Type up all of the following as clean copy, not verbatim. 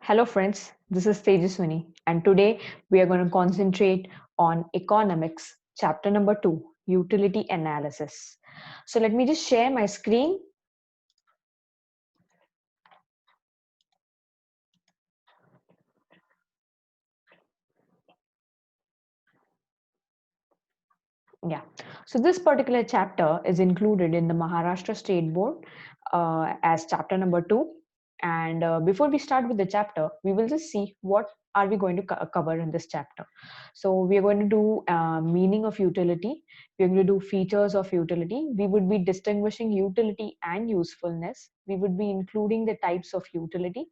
Hello, friends. This is Tejaswini, and today we are going to concentrate on economics, chapter number 2, utility analysis. So, let me just share my screen. Yeah. So, this particular chapter is included in the Maharashtra State Board as chapter number 2. And before we start with the chapter, we will just see what are we going to cover in this chapter. So we are going to do meaning of utility. We're going to do features of utility. We would be distinguishing utility and usefulness. We would be including the types of utility.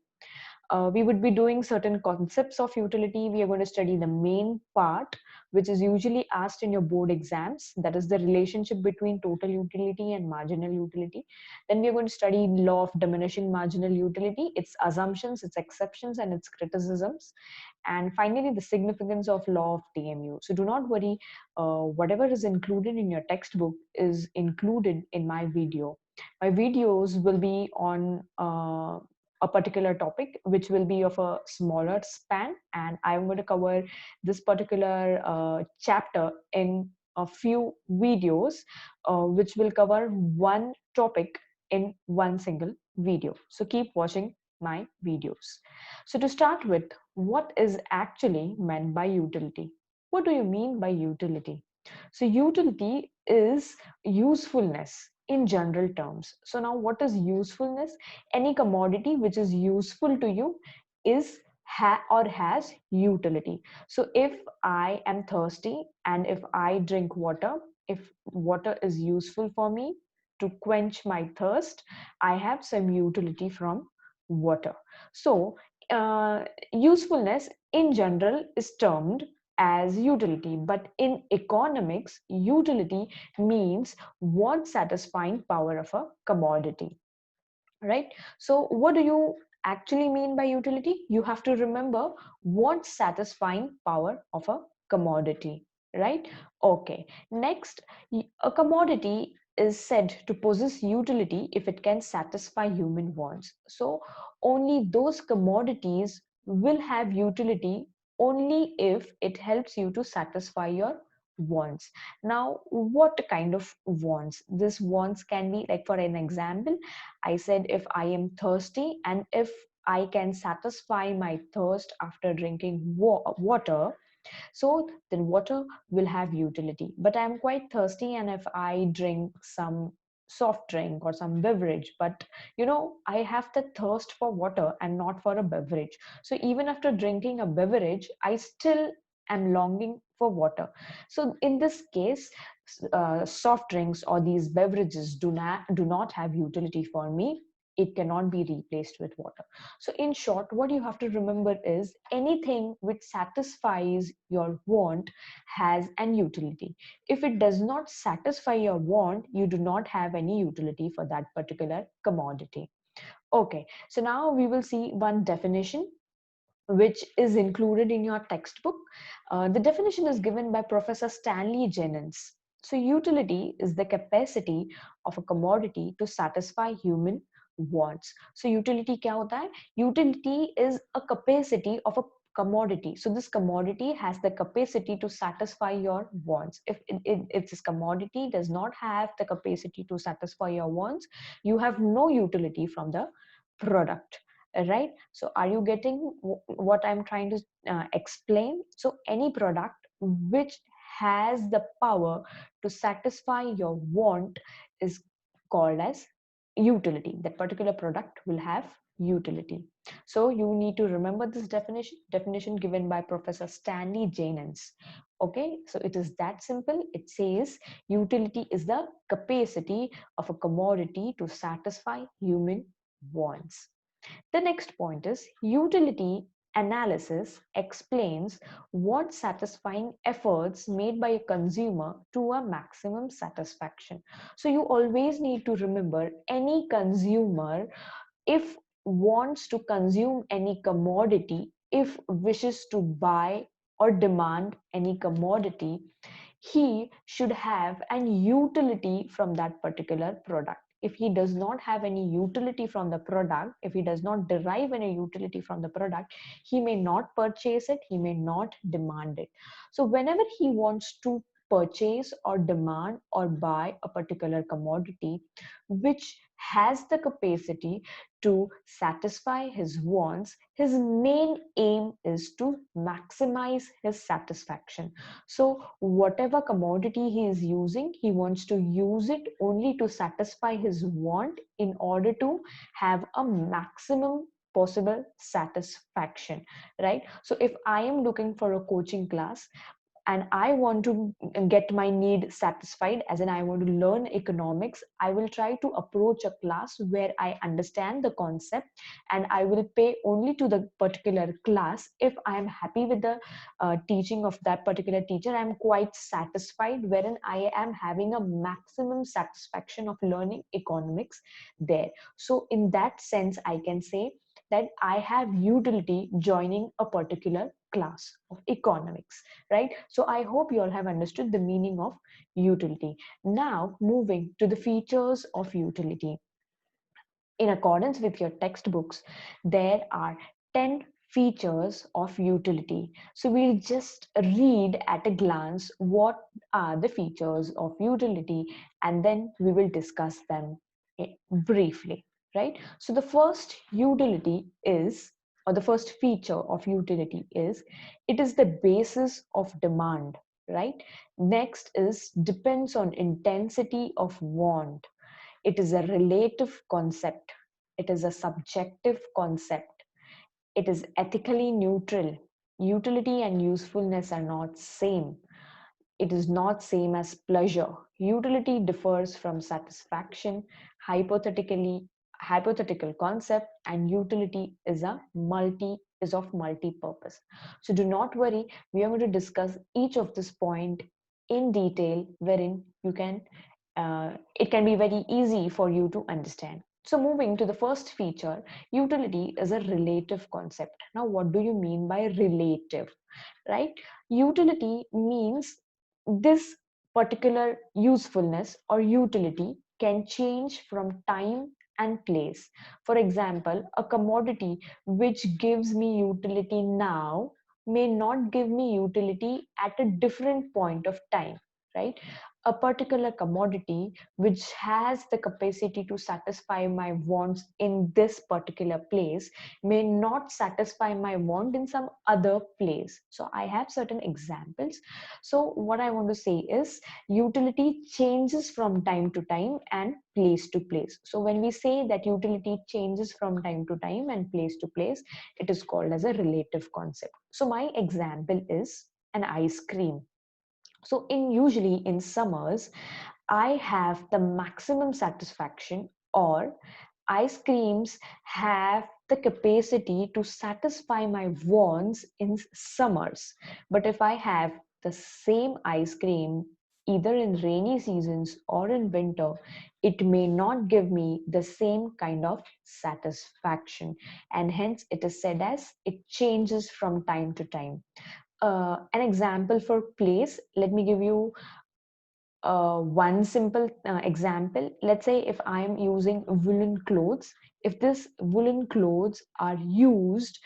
We would be doing certain concepts of utility. We are going to study the main part, which is usually asked in your board exams. That is the relationship between total utility and marginal utility. Then we are going to study law of diminishing marginal utility, its assumptions, its exceptions, and its criticisms. And finally, the significance of law of DMU. So do not worry, whatever is included in your textbook is included in my video. My videos will be on a particular topic which will be of a smaller span, and I'm going to cover this particular chapter in a few videos which will cover one topic in one single video. So keep watching my videos. So to start with, what is actually meant by utility? What do you mean by utility? So utility is usefulness in general terms. So now what is usefulness? Any commodity which is useful to you is or has utility. So if I am thirsty and if I drink water, if water is useful for me to quench my thirst, I have some utility from water. So usefulness in general is termed as utility, but in economics, utility means what satisfying power of a commodity, right? So what do you actually mean by utility? You have to remember what satisfying power of a commodity, right? Okay, next, a commodity is said to possess utility if it can satisfy human wants. So only those commodities will have utility only if it helps you to satisfy your wants. Now what kind of wants? This wants can be, like, for an example, I said if I am thirsty and if I can satisfy my thirst after drinking water, so then water will have utility. But I'm quite thirsty, and if I drink some soft drink or some beverage, but I have the thirst for water and not for a beverage. So even after drinking a beverage, I still am longing for water. So in this case, soft drinks or these beverages do not have utility for me. It cannot be replaced with water. So in short, what you have to remember is anything which satisfies your want has an utility. If it does not satisfy your want, you do not have any utility for that particular commodity. Okay, so now we will see one definition which is included in your textbook. The definition is given by Professor Stanley Jennings. So, utility is the capacity of a commodity to satisfy human wants. So, utility क्या होता है? Utility is a capacity of a commodity. So, this commodity has the capacity to satisfy your wants. If this commodity does not have the capacity to satisfy your wants, you have no utility from the product, right? So are you getting what I'm trying to explain? So any product which has the power to satisfy your want is called as utility. That particular product will have utility. So you need to remember this definition given by Professor Stanley Jennings. Okay, so it is that simple. It says utility is the capacity of a commodity to satisfy human wants. The next point is utility analysis explains what satisfying efforts made by a consumer to a maximum satisfaction. So you always need to remember any consumer, if wants to consume any commodity, if wishes to buy or demand any commodity, he should have an utility from that particular product. if he does not have any utility from the product, if he does not derive any utility from the product, he may not purchase it, he may not demand it. So whenever he wants to purchase or demand or buy a particular commodity which has the capacity to satisfy his wants, his main aim is to maximize his satisfaction. So whatever commodity he is using, he wants to use it only to satisfy his want in order to have a maximum possible satisfaction, right? So if I am looking for a coaching class and I want to get my need satisfied, as in I want to learn economics, I will try to approach a class where I understand the concept, and I will pay only to the particular class if I am happy with the teaching of that particular teacher. I am quite satisfied, wherein I am having a maximum satisfaction of learning economics there. So in that sense, I can say that I have utility joining a particular class of economics, right? So I hope you all have understood the meaning of utility. Now, moving to the features of utility. In accordance with your textbooks, there are 10 features of utility. So we'll just read at a glance what are the features of utility, and then we will discuss them briefly, right? So the first utility is, or the first feature of utility is, it is the basis of demand, right? Next is depends on intensity of want. It is a relative concept. It is a subjective concept. It is ethically neutral. Utility and usefulness are not same. It is not same as pleasure. Utility differs from satisfaction, hypothetically hypothetical concept, and utility is of multi-purpose. So do not worry, we are going to discuss each of this point in detail, wherein you can it can be very easy for you to understand. So moving to the first feature, utility is a relative concept. Now, what do you mean by relative, right? Utility means this particular usefulness or utility can change from time and place. For example, a commodity which gives me utility now may not give me utility at a different point of time, right? A particular commodity which has the capacity to satisfy my wants in this particular place may not satisfy my want in some other place. So I have certain examples. So what I want to say is utility changes from time to time and place to place. So when we say that utility changes from time to time and place to place, it is called as a relative concept. So my example is an ice cream. So in usually in summers, I have the maximum satisfaction, or ice creams have the capacity to satisfy my wants in summers. But if I have the same ice cream either in rainy seasons or in winter, it may not give me the same kind of satisfaction. And hence it is said as it changes from time to time. An example for place, let me give you one simple example. Let's say if I am using woolen clothes, if this woolen clothes are used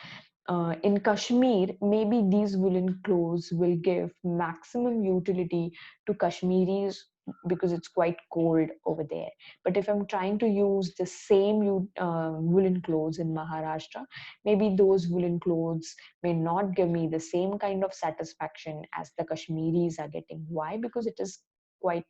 in Kashmir, maybe these woolen clothes will give maximum utility to Kashmiris because it's quite cold over there. But if I'm trying to use the same woolen clothes in Maharashtra, maybe those woolen clothes may not give me the same kind of satisfaction as the Kashmiris are getting. Why? Because it is quite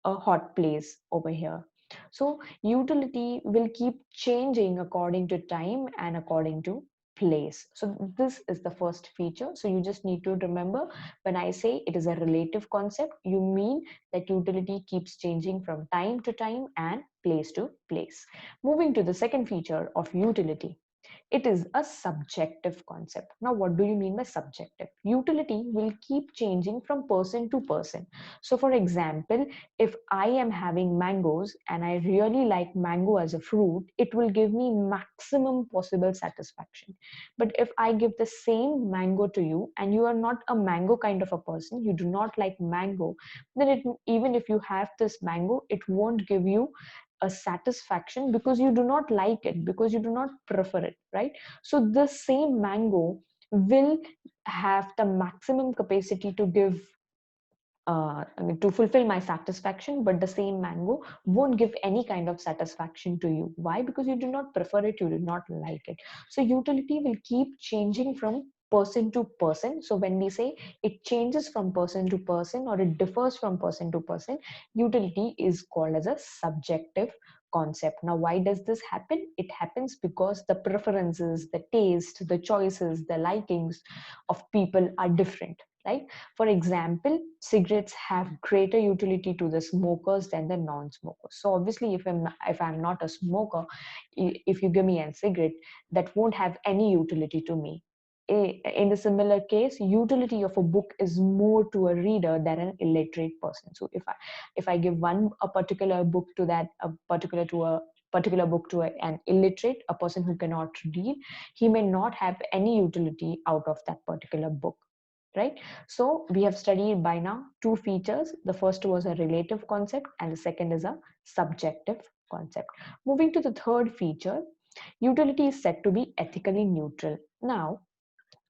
a hot place over here. So utility will keep changing according to time and according to place. So this is the first feature. So you just need to remember, when I say it is a relative concept, you mean that utility keeps changing from time to time and place to place. Moving to the second feature of utility, it is a subjective concept. Now, what do you mean by subjective? Utility will keep changing from person to person. So, for example, if I am having mangoes and I really like mango as a fruit, it will give me maximum possible satisfaction. But if I give the same mango to you and you are not a mango kind of a person, you do not like mango, then even if you have this mango, it won't give you a satisfaction because you do not like it, because you do not prefer it, right? So the same mango will have the maximum capacity to give I mean, to fulfill my satisfaction, but the same mango won't give any kind of satisfaction to you. Why? Because you do not prefer it, you do not like it. So utility will keep changing from person to person. So when we say it changes from person to person or it differs from person to person, utility is called as a subjective concept. Now, why does this happen? It happens because the preferences, the taste, the choices, the likings of people are different, right? For example, cigarettes have greater utility to the smokers than the non-smokers. So obviously, if I'm not a smoker, if you give me a cigarette, that won't have any utility to me. In the similar case, utility of a book is more to a reader than an illiterate person. So if I give a particular book to that a particular book to an illiterate, a person who cannot read, he may not have any utility out of that particular book, right? So we have studied by now two features. The first was a relative concept and the second is a subjective concept. Moving to the third feature, utility is said to be ethically neutral. Now,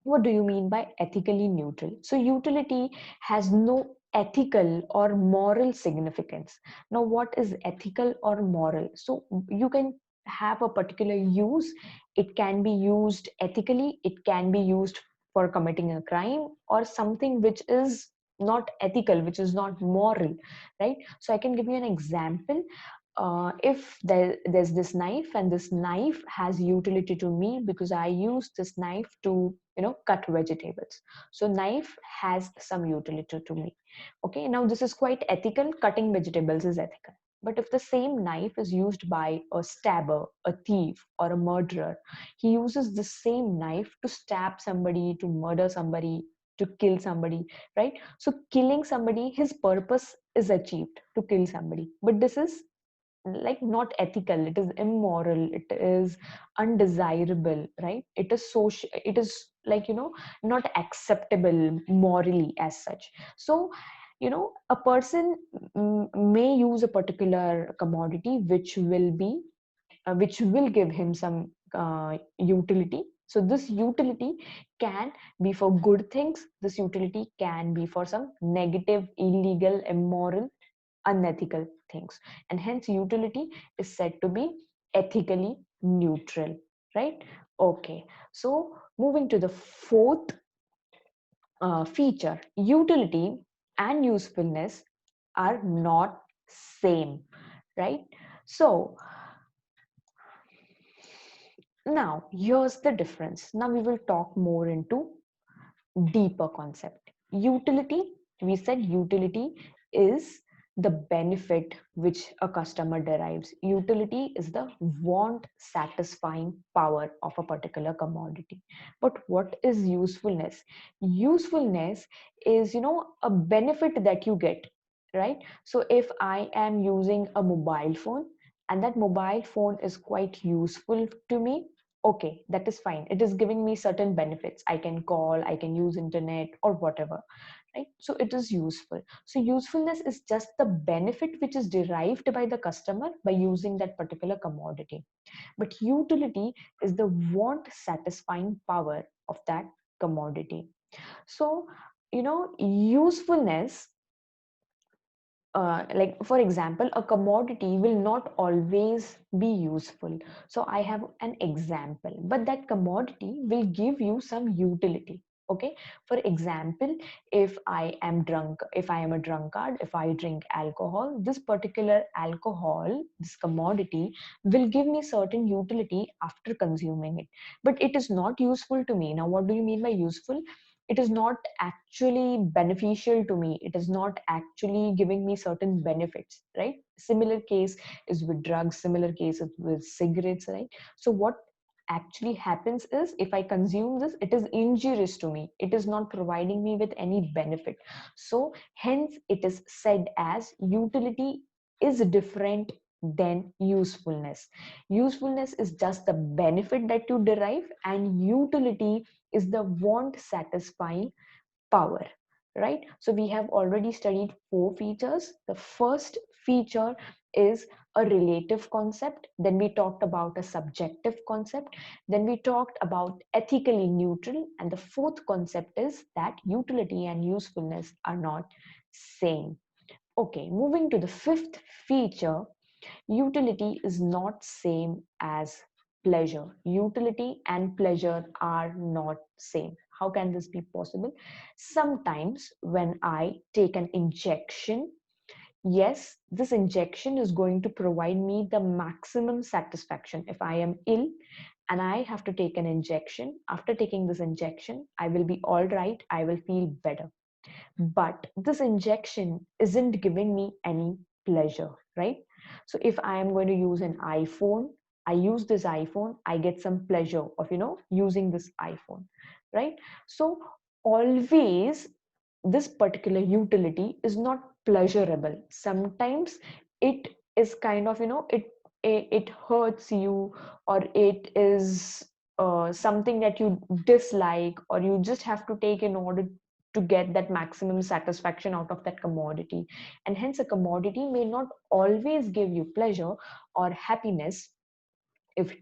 what do you mean by ethically neutral? So utility has no ethical or moral significance. Now, what is ethical or moral? So you can have a particular use. It can be used ethically, it can be used for committing a crime or something which is not ethical, which is not moral, right? So I can give you an example. If there's this knife and this knife has utility to me because I use this knife to cut vegetables, so knife has some utility to me. Okay, now this is quite ethical. Cutting vegetables is ethical. But if the same knife is used by a stabber, a thief, or a murderer, he uses the same knife to stab somebody, to murder somebody, to kill somebody, right? So killing somebody, his purpose is achieved to kill somebody, but this is like not ethical, it is immoral, it is undesirable, right? It is social, it is like not acceptable morally as such. So a person may use a particular commodity which will give him some utility. So this utility can be for good things, this utility can be for some negative, illegal, immoral, unethical things, and hence utility is said to be ethically neutral, right? Okay, so moving to the fourth feature, utility and usefulness are not same, right? So now here's the difference. Now we will talk more into deeper concept. Utility, we said utility is the benefit which a customer derives. Utility is the want satisfying power of a particular commodity. But what is usefulness? Usefulness is a benefit that you get, right? So if I am using a mobile phone and that mobile phone is quite useful to me, okay, that is fine, it is giving me certain benefits. I can call, I can use internet or whatever, right? So it is useful. So usefulness is just the benefit which is derived by the customer by using that particular commodity. But utility is the want satisfying power of that commodity. So usefulness, like for example, a commodity will not always be useful. So I have an example, but that commodity will give you some utility. Okay, for example, if I am drunk, if I am a drunkard, if I drink alcohol, this particular alcohol, this commodity will give me certain utility after consuming it, but it is not useful to me. Now what do you mean by useful? It is not actually beneficial to me, it is not actually giving me certain benefits, right? Similar case is with drugs, similar case is with cigarettes, right? So what actually happens is if I consume this, it is injurious to me, it is not providing me with any benefit. So hence it is said as utility is different than usefulness. Usefulness is just the benefit that you derive, and utility is the want satisfying power, right? So we have already studied four features. The first feature is a relative concept. Then we talked about a subjective concept. Then we talked about ethically neutral. And the fourth concept is that utility and usefulness are not same. Okay, moving to the fifth feature, utility is not same as pleasure. Utility and pleasure are not same. How can this be possible? Sometimes when I take an injection, yes, this injection is going to provide me the maximum satisfaction. If I am ill and I have to take an injection, after taking this injection, I will be all right, I will feel better. But this injection isn't giving me any pleasure, right? So if I am going to use an iPhone, I use this iPhone, I get some pleasure of, using this iPhone, right? So always this particular utility is not pleasurable. Sometimes it is kind of, it hurts you, or it is something that you dislike, or you just have to take in order to get that maximum satisfaction out of that commodity. And hence a commodity may not always give you pleasure or happiness, if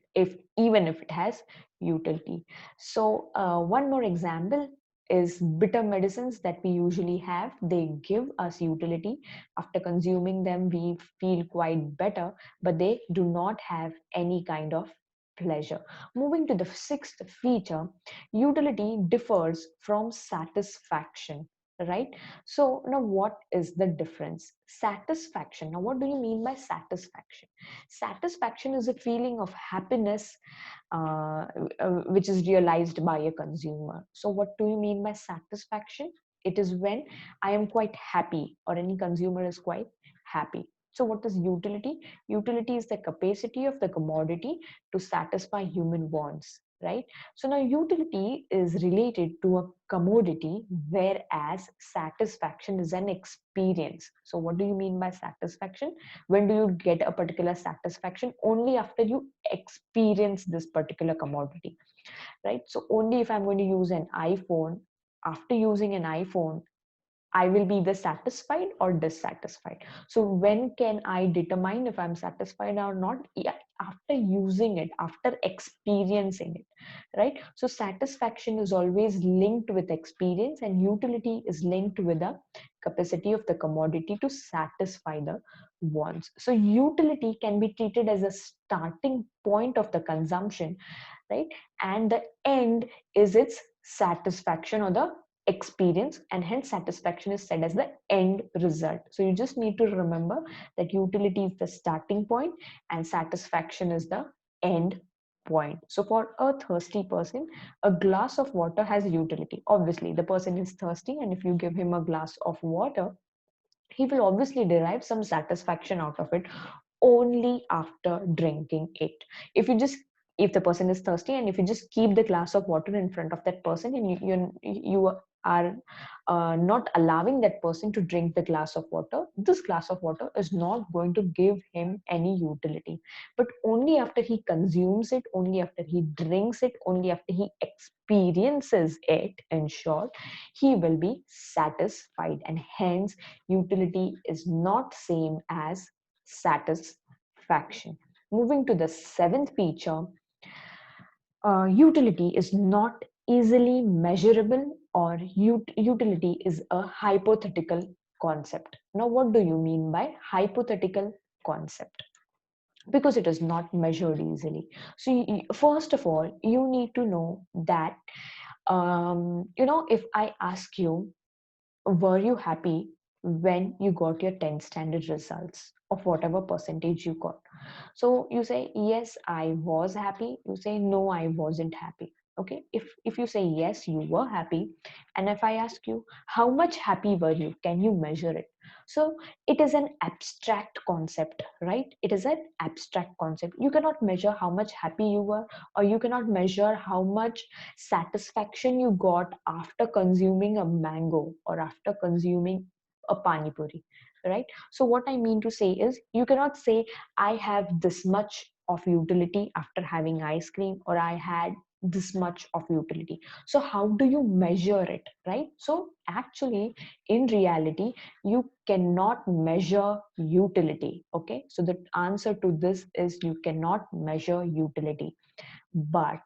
even if it has utility. So one more example is bitter medicines that we usually have. They give us utility. After consuming them, we feel quite better, but they do not have any kind of pleasure. Moving to the sixth feature, utility differs from satisfaction, right? So now what is the difference? Satisfaction. Now what do you mean by satisfaction? Satisfaction is a feeling of happiness which is realized by a consumer. So, what do you mean by satisfaction? It is when I am quite happy, or any consumer is quite happy. So, what is utility? Utility is the capacity of the commodity to satisfy human wants, right? So, now utility is related to a commodity, whereas satisfaction is an experience. So, what do you mean by satisfaction? When do you get a particular satisfaction? Only after you experience this particular commodity, right? So only if I'm going to use an iPhone, after using an iPhone, I will be either satisfied or dissatisfied. So when can I determine if I'm satisfied or not? Yeah, after using it, after experiencing it, right? So satisfaction is always linked with experience, and utility is linked with the capacity of the commodity to satisfy the wants. So utility can be treated as a starting point of the consumption, right? And the end is its satisfaction or the experience, and hence satisfaction is said as the end result. So you just need to remember that utility is the starting point and satisfaction is the end point. So for a thirsty person, a glass of water has utility. Obviously the person is thirsty, and if you give him a glass of water, he will obviously derive some satisfaction out of it only after drinking it. If you just, if the person is thirsty and if you just keep the glass of water in front of that person, and you are not allowing that person to drink the glass of water, this glass of water is not going to give him any utility. But only after he consumes it, only after he drinks it, only after he experiences it, in short, he will be satisfied. And hence utility is not same as satisfaction. Moving to the seventh feature, utility is not easily measurable, or utility is a hypothetical concept. Now, what do you mean by hypothetical concept? Because it is not measured easily. So, first of all, you need to know that, if I ask you, were you happy when you got your 10th standard results of whatever percentage you got? So you say, yes, I was happy. You say, no, I wasn't happy. Okay, if you say yes, you were happy, and if I ask you, how much happy were you, can you measure it? So it is an abstract concept, right? It is an abstract concept. You cannot measure how much happy you were, or you cannot measure how much satisfaction you got after consuming a mango or after consuming a pani puri, right? So what I mean to say is, you cannot say I have this much of utility after having ice cream, or I had this much of utility. So how do you measure it, right? So actually, in reality, you cannot measure utility. Okay, so the answer to this is you cannot measure utility, but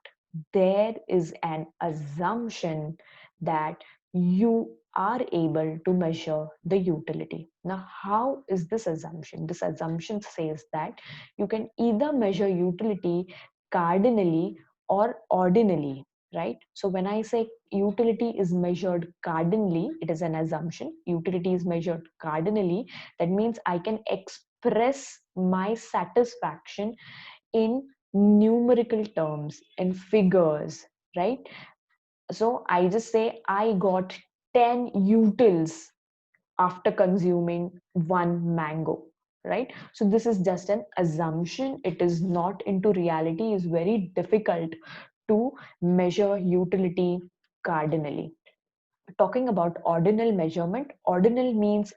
there is an assumption that you are able to measure the utility. Now, how is this assumption? This assumption says that you can either measure utility cardinally or ordinally, right? So when I say utility is measured cardinally, it is an assumption. Utility is measured cardinally. That means I can express my satisfaction in numerical terms, in figures, right? So I just say I got 10 utils after consuming one mango, right? So this is just an assumption. It is not into reality. It's very difficult to measure utility cardinally. Talking about ordinal measurement, ordinal means,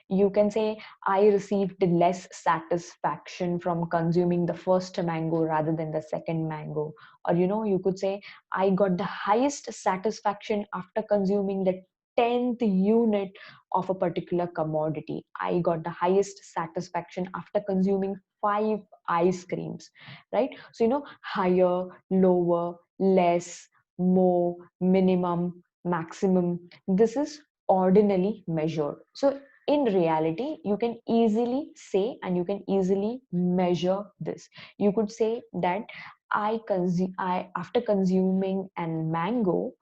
you can say I received less satisfaction from consuming the first mango rather than the second mango. Or you could say I got the highest satisfaction after consuming the 10th unit of a particular commodity. I got the highest satisfaction after consuming 5 ice creams, right? So higher, lower, less, more, minimum, maximum. This is ordinally measured. So in reality, you can easily say and you can easily measure this. You could say that I after consuming an mango,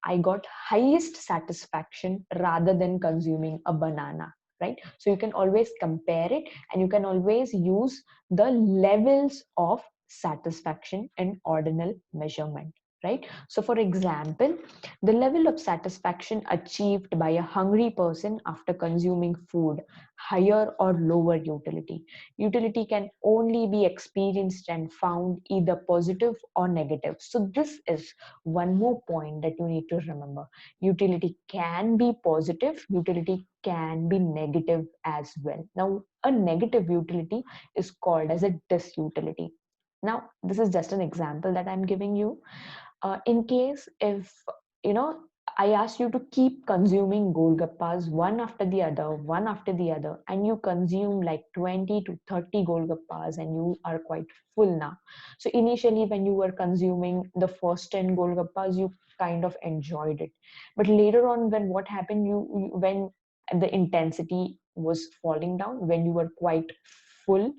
I got highest satisfaction rather than consuming a banana, right? So you can always compare it and you can always use the levels of satisfaction in ordinal measurement, right? So for example, the level of satisfaction achieved by a hungry person after consuming food, higher or lower utility. Utility can only be experienced and found either positive or negative. So this is one more point that you need to remember. Utility can be positive, utility can be negative as well. Now, a negative utility is called as a disutility. Now, this is just an example that I'm giving you. In case if you know I ask you to keep consuming golgappas one after the other, and you consume like 20 to 30 golgappas and you are quite full now. So initially when you were consuming the first 10 golgappas, you kind of enjoyed it, but later on, when what happened, when the intensity was falling down, when you were quite full,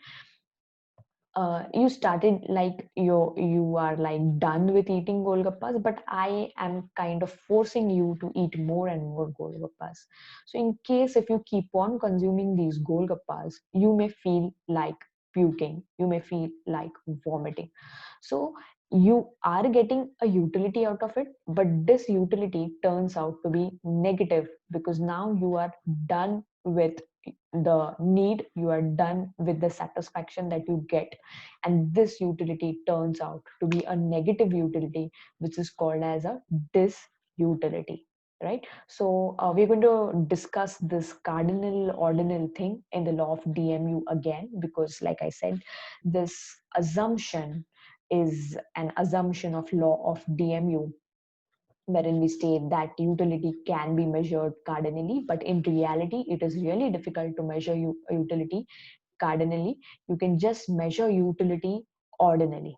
you started like you are like done with eating golgappas, but I am kind of forcing you to eat more and more golgappas. So in case if you keep on consuming these golgappas, you may feel like puking, you may feel like vomiting. So you are getting a utility out of it, but this utility turns out to be negative because now you are done with the need, you are done with the satisfaction that you get, and this utility turns out to be a negative utility, which is called as a disutility, right? So we're going to discuss this cardinal ordinal thing in the law of DMU again, because like I said, this assumption is an assumption of law of DMU, wherein we state that utility can be measured cardinally, but in reality, it is really difficult to measure utility cardinally. You can just measure utility ordinally,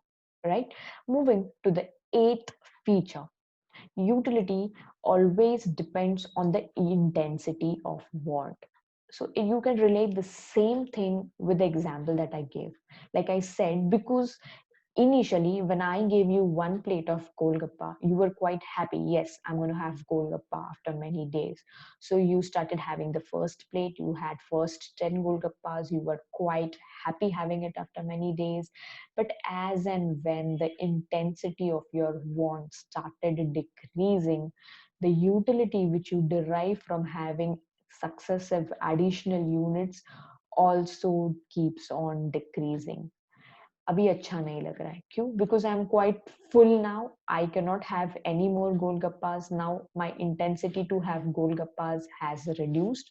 right? Moving to the eighth feature, utility always depends on the intensity of want. So you can relate the same thing with the example that I gave. Like I said, because initially when I gave you one plate of golgappa, you were quite happy. Yes, I'm going to have golgappa after many days. So you started having the first plate, you had first 10 golgappas, you were quite happy having it after many days. But as and when the intensity of your want started decreasing, the utility which you derive from having successive additional units also keeps on decreasing. अभी अच्छा नहीं लग रहा है क्यों? Because I'm quite full now, I cannot have any more golgappas now. My intensity to have golgappas has reduced,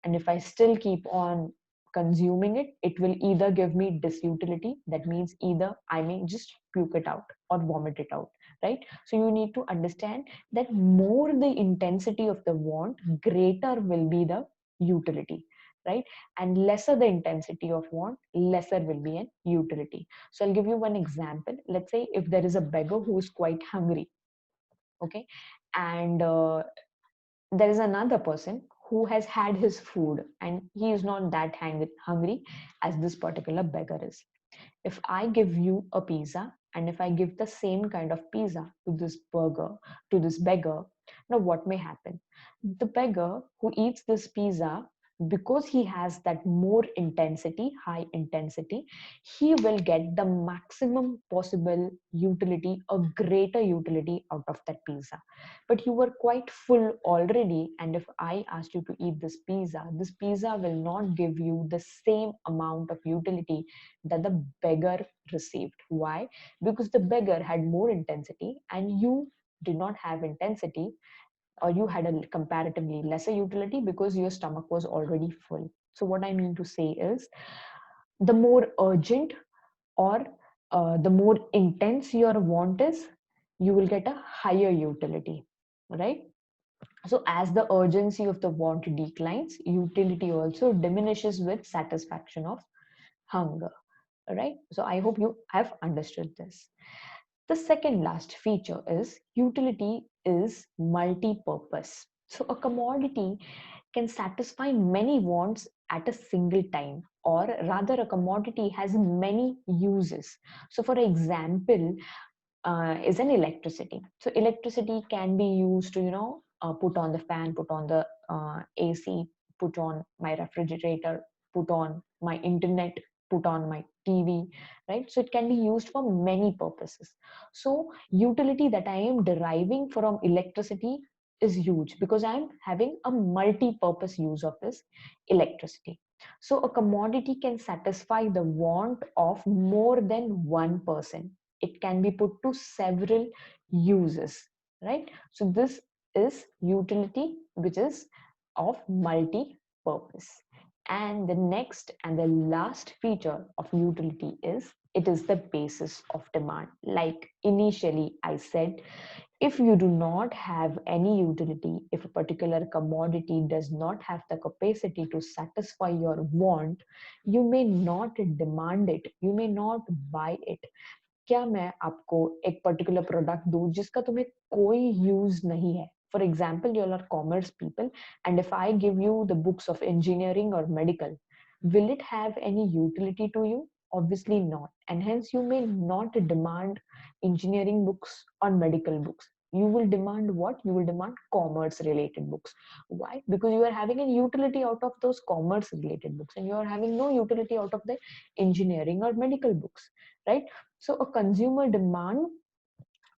and if I still keep on consuming it, it will either give me disutility. That means either I may just puke it out or vomit it out, right? So you need to understand that more the intensity of the want, greater will be the utility, right? And lesser the intensity of want, lesser will be an utility. So I'll give you one example. Let's say if there is a beggar who is quite hungry, okay, and there is another person who has had his food and he is not that hungry as this particular beggar is. If I give you a pizza and if I give the same kind of pizza to this beggar, now what may happen? The beggar who eats this pizza, because he has that more intensity, high intensity, he will get the maximum possible utility, a greater utility out of that pizza. But you were quite full already, and if I asked you to eat this pizza will not give you the same amount of utility that the beggar received. Why? Because the beggar had more intensity and you did not have intensity, or you had a comparatively lesser utility because your stomach was already full. So, what I mean to say is the more urgent or the more intense your want is, you will get a higher utility, right? So, as the urgency of the want declines, utility also diminishes with satisfaction of hunger, right? So, I hope you have understood this. The second last feature is utility is multi-purpose. So a commodity can satisfy many wants at a single time, or rather a commodity has many uses. So for example, is an electricity. So electricity can be used to, put on the fan, put on the AC, put on my refrigerator, put on my internet, put on my TV, right? So it can be used for many purposes. So utility that I am deriving from electricity is huge because I am having a multi-purpose use of this electricity. So a commodity can satisfy the want of more than one person. It can be put to several uses, right? So this is utility which is of multi-purpose. And the next and the last feature of utility is it is the basis of demand. Like initially I said, if you do not have any utility, if a particular commodity does not have the capacity to satisfy your want, you may not demand it, you may not buy it. क्या मैं आपको एक particular product दूं जिसका तुम्हें कोई use नहीं है? For example, you are commerce people, and if I give you the books of engineering or medical, will it have any utility to you? Obviously not, and hence you may not demand engineering books or medical books. You will demand what? You will demand commerce related books. Why? Because you are having a utility out of those commerce related books and you are having no utility out of the engineering or medical books, right? So a consumer demands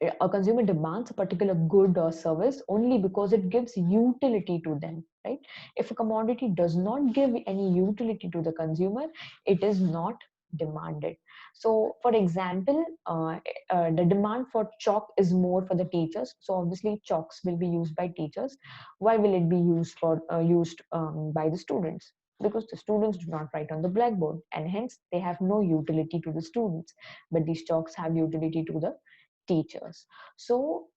a particular good or service only because it gives utility to them, right? If a commodity does not give any utility to the consumer, it is not demanded. So for example, the demand for chalk is more for the teachers, so obviously chalks will be used by teachers. Why will it be used by the students? Because the students do not write on the blackboard and hence they have no utility to the students, but these chalks have utility to the teachers. So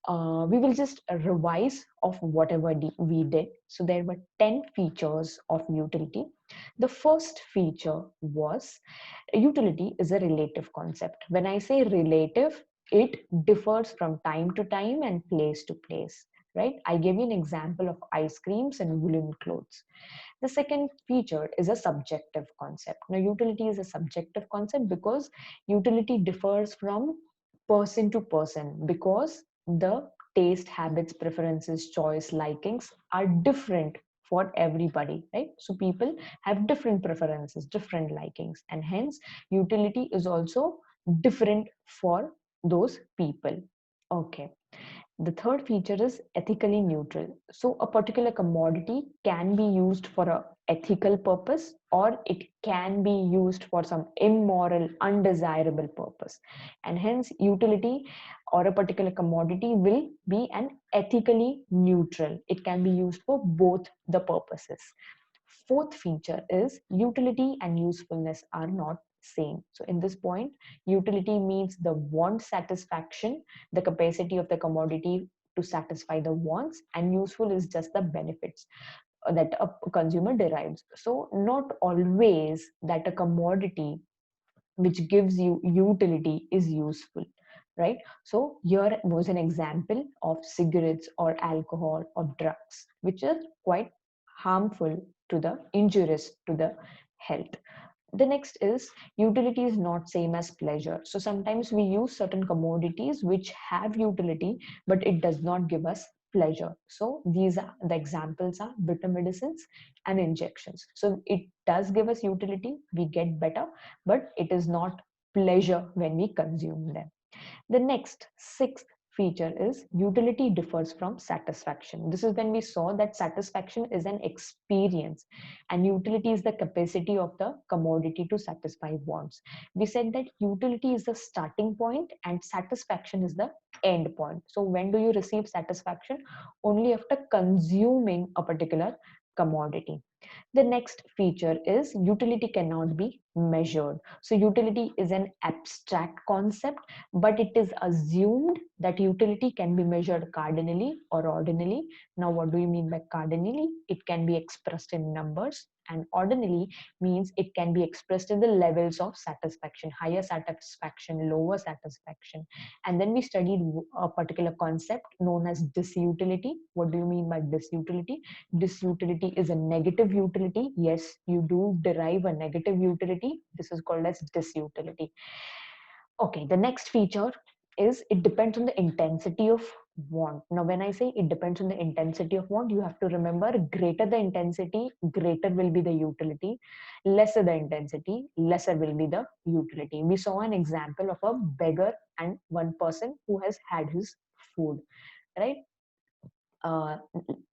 we will just revise of whatever we did. So there were 10 features of utility. The first feature was utility is a relative concept. When I say relative, it differs from time to time and place to place, right? I gave you an example of ice creams and woolen clothes. The second feature is a subjective concept. Now utility is a subjective concept because utility differs from person to person, because the taste, habits, preferences, choice, likings are different for everybody, right? So people have different preferences, different likings, and hence utility is also different for those people. Okay. The third feature is ethically neutral. So a particular commodity can be used for a ethical purpose or it can be used for some immoral, undesirable purpose. And hence utility or a particular commodity will be an ethically neutral. It can be used for both the purposes. Fourth feature is utility and usefulness are not same. So in this point, utility means the want satisfaction, the capacity of the commodity to satisfy the wants, and useful is just the benefits that a consumer derives. So not always that a commodity which gives you utility is useful, right? So here was an example of cigarettes or alcohol or drugs, which is quite harmful to the injurious to the health. The next is utility is not same as pleasure. So sometimes we use certain commodities which have utility, but it does not give us pleasure. So these are the examples are bitter medicines and injections. So it does give us utility, we get better, but it is not pleasure when we consume them. The next sixth feature is utility differs from satisfaction. This is when we saw that satisfaction is an experience and utility is the capacity of the commodity to satisfy wants. We said that utility is the starting point and satisfaction is the end point. So when do you receive satisfaction? Only after consuming a particular commodity. The next feature is utility cannot be measured. So utility is an abstract concept, but it is assumed that utility can be measured cardinally or ordinally. Now, what do you mean by cardinally? It can be expressed in numbers, and ordinally means it can be expressed in the levels of satisfaction, higher satisfaction, lower satisfaction. And then we studied a particular concept known as disutility. What do you mean by disutility? Disutility is a negative utility. Yes, you do derive a negative utility. This is called as disutility. Okay, the next feature is it depends on the intensity of want. Now, when I say it depends on the intensity of want, you have to remember greater the intensity, greater will be the utility, lesser the intensity, lesser will be the utility. We saw an example of a beggar and one person who has had his food, right? uh,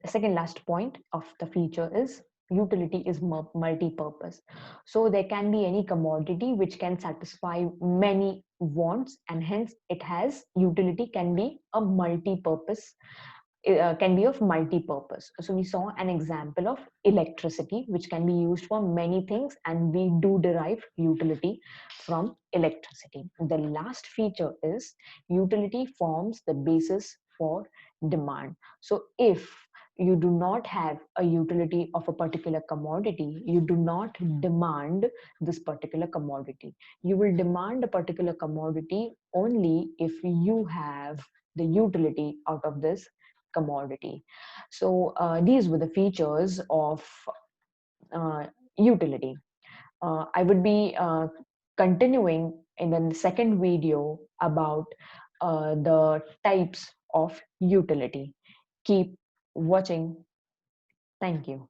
Second last point of the feature is utility is multi-purpose. So there can be any commodity which can satisfy many wants, and hence it has utility can be a multi-purpose, can be of multi-purpose. So we saw an example of electricity which can be used for many things, and we do derive utility from electricity. The last feature is utility forms the basis for demand. So if you do not have a utility of a particular commodity, you do not demand this particular commodity. You will demand a particular commodity only if you have the utility out of this commodity. So these were the features of uh, utility. I would be continuing in the second video about the types of utility. Keep watching. Thank you.